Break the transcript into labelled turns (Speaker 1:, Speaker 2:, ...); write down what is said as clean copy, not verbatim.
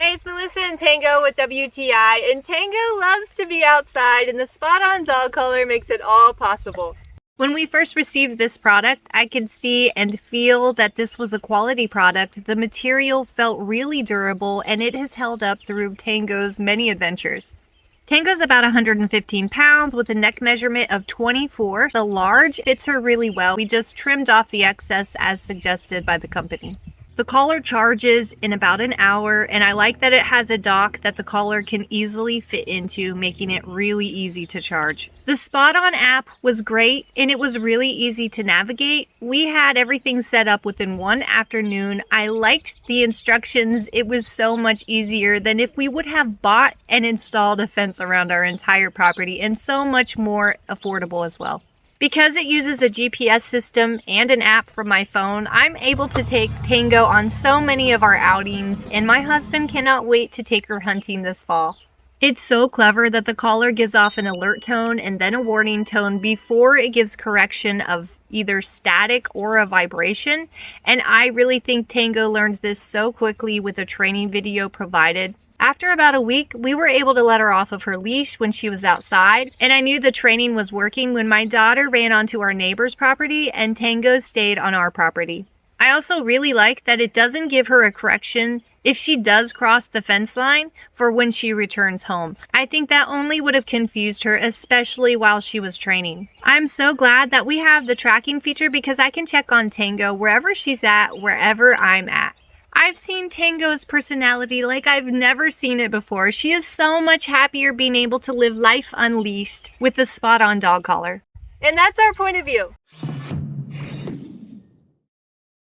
Speaker 1: Hey, it's Melissa and Tango with WTI, and Tango loves to be outside, and the SpotOn dog collar makes it all possible. When we first received this product, I could see and feel that this was a quality product. The material felt really durable, and it has held up through Tango's many adventures. Tango's about 115 pounds with a neck measurement of 24. The large fits her really well. We just trimmed off the excess as suggested by the company. The collar charges in about an hour, and I like that it has a dock that the collar can easily fit into, making it really easy to charge. The SpotOn app was great, and it was really easy to navigate. We had everything set up within one afternoon. I liked the instructions. It was so much easier than if we would have bought and installed a fence around our entire property, and so much more affordable as well. Because it uses a GPS system and an app from my phone, I'm able to take Tango on so many of our outings, and my husband cannot wait to take her hunting this fall. It's so clever that the collar gives off an alert tone and then a warning tone before it gives correction of either static or a vibration, and I really think Tango learned this so quickly with a training video provided. After about a week, we were able to let her off of her leash when she was outside, and I knew the training was working when my daughter ran onto our neighbor's property and Tango stayed on our property. I also really like that it doesn't give her a correction if she does cross the fence line for when she returns home. I think that only would have confused her, especially while she was training. I'm so glad that we have the tracking feature because I can check on Tango wherever she's at, wherever I'm at. I've seen Tango's personality like I've never seen it before. She is so much happier being able to live life unleashed with the SpotOn dog collar. And that's our point of view.